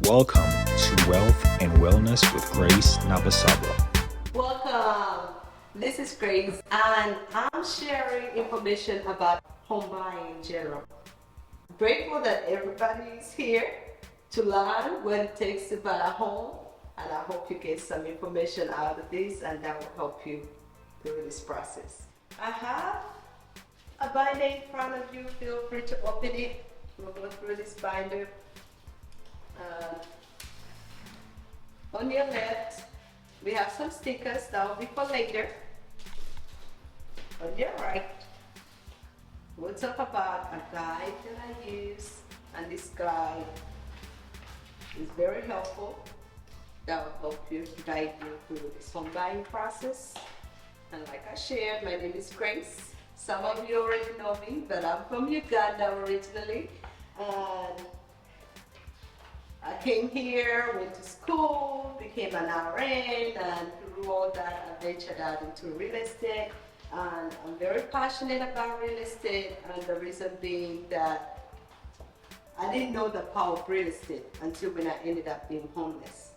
Welcome to Wealth and Wellness with Grace Nabasabo. Welcome. This is Grace, and I'm sharing information about home buying in general. Grateful that everybody is here to learn what it takes to buy a home, and I hope you get some information out of this, and that will help you through this process. I have a binder in front of you. Feel free to open it. We'll go through this binder. On your left, we have some stickers that will be for later. On your right, we'll talk about a guide that I use, and this guide is very helpful. That will help you guide you through this home buying process. And like I shared, my name is Grace. Some of you already know me, but I'm from Uganda originally. And I came here, went to school, became an RN, and through all that, I ventured out into real estate. And I'm very passionate about real estate, and the reason being that I didn't know the power of real estate until when I ended up being homeless.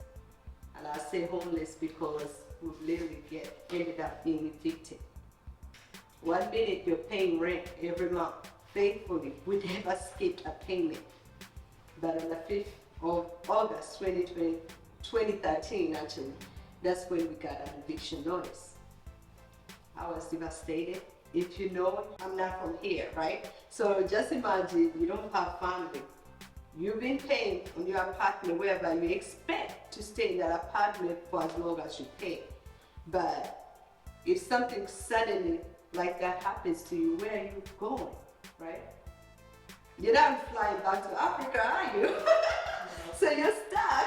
And I say homeless because we literally ended up being evicted. 1 minute you're paying rent every month faithfully, we never skipped a payment. But on the 5th of August 2013 actually, that's when we got an eviction notice. I was devastated. If you know, I'm not from here, right? So just imagine you don't have family. You've been paying on your apartment whereby you expect to stay in that apartment for as long as you pay. But if something suddenly like that happens to you, where are you going, right? You're not flying back to Africa, are you? So you're stuck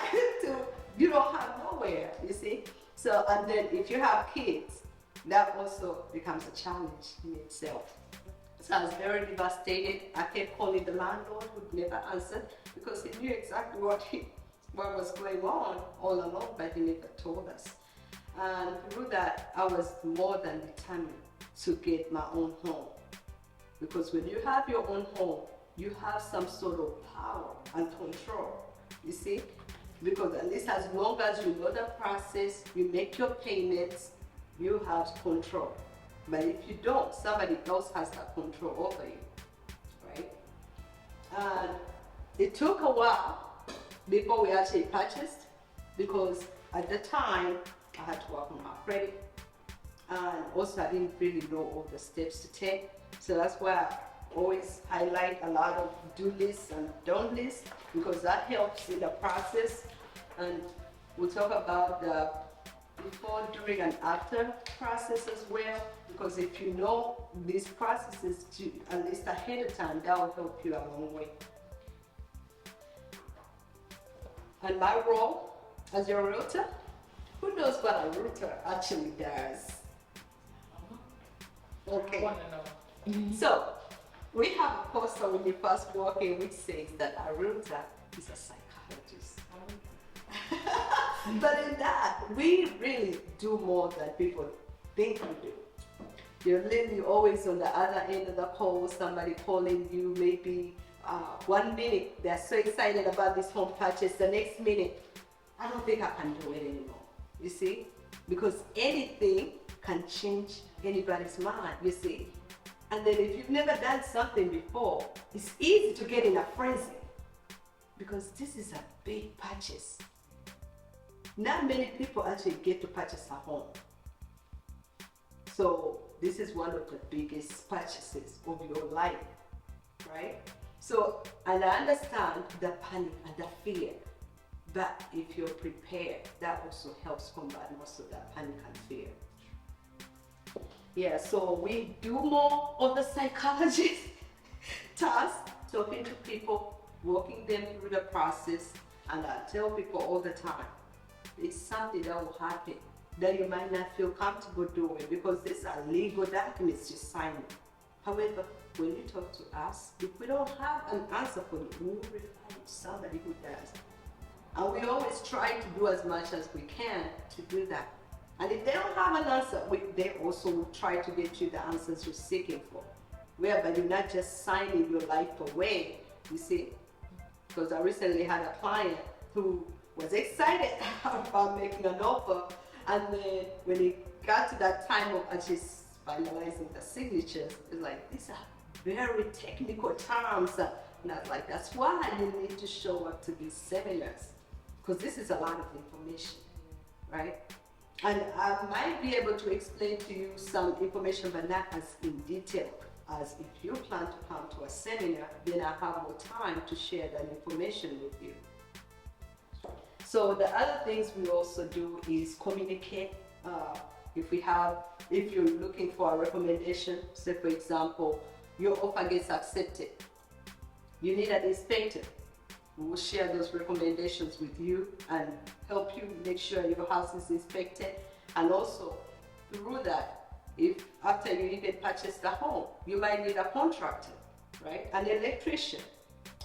you don't have nowhere, you see? So, and then if you have kids, that also becomes a challenge in itself. So I was very devastated. I kept calling the landlord, who never answered, because he knew exactly what was going on all along, but he never told us. And through that, I was more than determined to get my own home. Because when you have your own home, you have some sort of power and control, you see? Because at least as long as you know the process, you make your payments, you have control. But if you don't, somebody else has that control over you, right? And it took a while before we actually purchased, because at the time, I had to work on my credit. And also I didn't really know all the steps to take. So that's why I always highlight a lot of do lists and don't lists, because that helps in the process. And we'll talk about the before, during, and after process as well, because if you know these processes at least ahead of time, that will help you a long way. And my role as your realtor, who knows what a realtor actually does? Okay. So we have a poster when you first walk in which says that a realtor is a psychologist. But in that, we really do more than people think we do. You're literally always on the other end of the call, somebody calling you, maybe 1 minute they're so excited about this home purchase, the next minute, I don't think I can do it anymore, you see? Because anything can change anybody's mind, you see? And then if you've never done something before, it's easy to get in a frenzy, because this is a big purchase. Not many people actually get to purchase a home. So this is one of the biggest purchases of your life, right? So, and I understand the panic and the fear, but if you're prepared, that also helps combat most of that panic and fear. Yeah, so we do more of the psychology task, talking to people, walking them through the process, and I tell people all the time, it's something that will happen that you might not feel comfortable doing, because these are legal documents you're signing. However, when you talk to us, if we don't have an answer for you, we will refer you to somebody who does. And we always try to do as much as we can to do that. And if they don't have an answer, they also will try to get you the answers you're seeking for. Whereby you're not just signing your life away, you see. Because I recently had a client who was excited about making an offer, and then when it got to that time of actually finalizing the signatures, it's like, these are very technical terms. And I was like, that's why you need to show up to these seminars, because this is a lot of information, right? And I might be able to explain to you some information, but not as in detail as if you plan to come to a seminar, then I have more time to share that information with you. So the other things we also do is communicate. If you're looking for a recommendation, say for example, your offer gets accepted, you need an inspector. We will share those recommendations with you and help you make sure your house is inspected. And also through that, if after you even purchase the home, you might need a contractor, right? An electrician,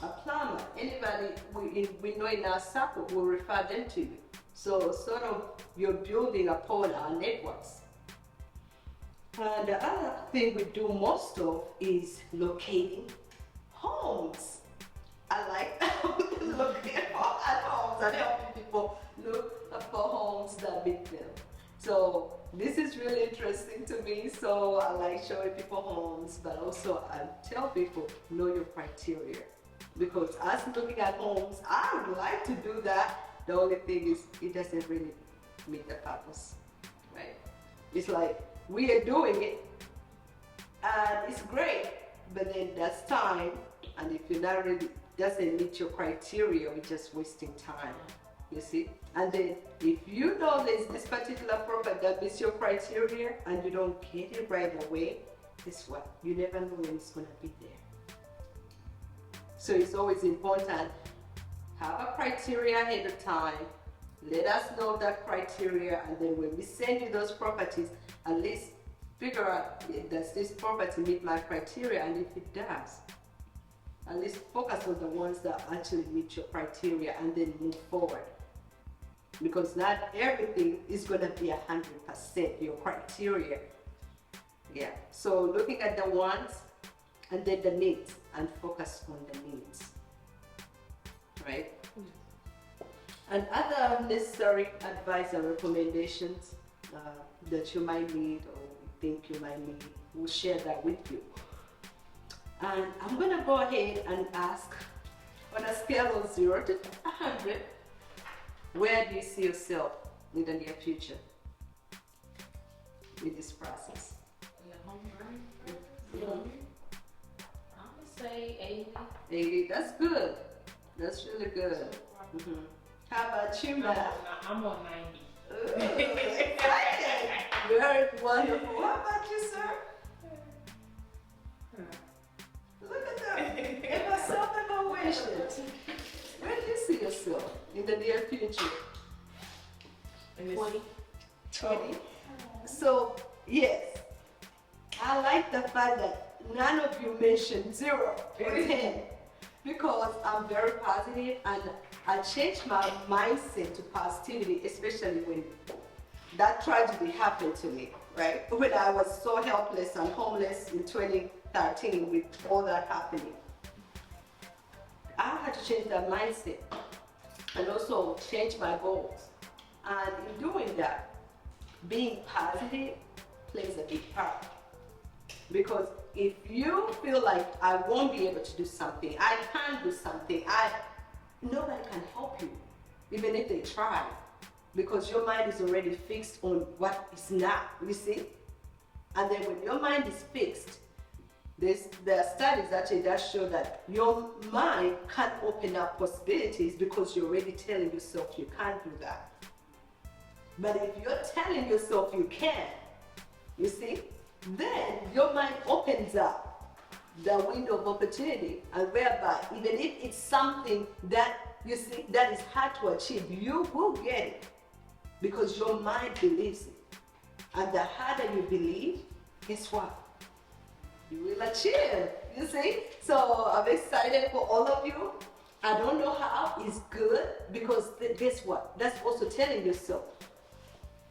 a plumber, anybody we know in our circle will refer them to you. So sort of you're building upon our networks. And the other thing we do most of is locating homes. I like looking at homes and helping people look for homes that meet them. So this is really interesting to me. So I like showing people homes, but also I tell people, know your criteria. Because as looking at homes, I would like to do that. The only thing is it doesn't really meet the purpose, right? It's like we are doing it and it's great, but then that's time. And if you're not really, doesn't meet your criteria, we're just wasting time, you see? And then if you know there's this particular property that meets your criteria and you don't get it right away, guess what? You never know when it's gonna be there. So it's always important, have a criteria ahead of time, let us know that criteria, and then when we send you those properties, at least figure out, does this property meet my criteria? And if it does, at least focus on the ones that actually meet your criteria and then move forward. Because not everything is going to be 100% your criteria. Yeah, so looking at the wants and then the needs and focus on the needs, right? And other necessary advice and recommendations that you might need or think you might need, we'll share that with you. And I'm gonna go ahead and ask, on a scale of 0 to 100, where do you see yourself in the near future with this process? In the home run? I would say 80. 80, that's good. That's really good. Mm-hmm. How about you, Matt? I'm on 90. Ooh, excited. Very wonderful. How about you, sir? Look at that. Give us self-evaluation. Where do you see yourself in the near future? 20. 20. So, yes, I like the fact that none of you mentioned 0 or 10 because I'm very positive and I changed my mindset to positivity, especially when that tragedy happened to me, right? When I was so helpless and homeless in 2013 with all that happening. I had to change that mindset and also change my goals. And in doing that, being positive plays a big part. Because if you feel like I won't be able to do something, I can't do something, nobody can help you, even if they try. Because your mind is already fixed on what is not, you see? And then when your mind is fixed, there are studies actually that show that your mind can't open up possibilities because you're already telling yourself you can't do that. But if you're telling yourself you can, you see, then your mind opens up the window of opportunity, and whereby even if it's something that you see that is hard to achieve, you will get it because your mind believes it. And the harder you believe, guess what? You will achieve, you see? So I'm excited for all of you. I don't know how it's good because guess what? That's also telling yourself,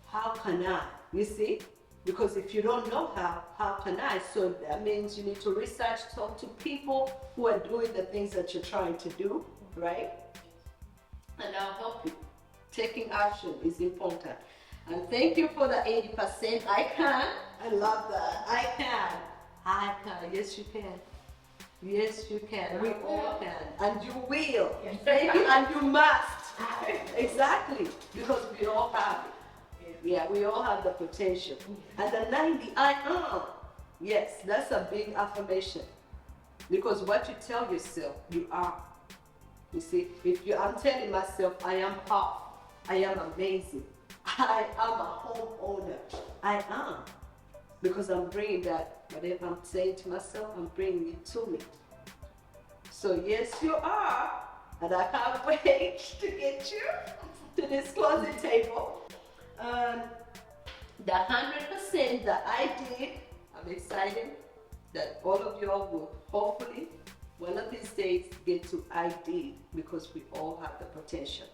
how can I? You see? Because if you don't know how can I? So that means you need to research, talk to people who are doing the things that you're trying to do, right? and I'll help you. Taking action is important. And thank you for the 80%. I can. I love that. I can. I can. Yes, you can. Yes, you can. We all can. And you will. Thank you. And you must. Exactly. Because we all have it. Yeah, we all have the potential. And the 90, I am. Yes, that's a big affirmation. Because what you tell yourself, you are. You see, I'm telling myself, I am powerful. I am amazing. I am a homeowner. I am. Because I'm bringing that, whatever I'm saying to myself, I'm bringing it to me. So yes, you are. And I can't wait to get you to this closing table. The 100% that I did, I'm excited that all of y'all will hopefully one of these days get to ID because we all have the potential.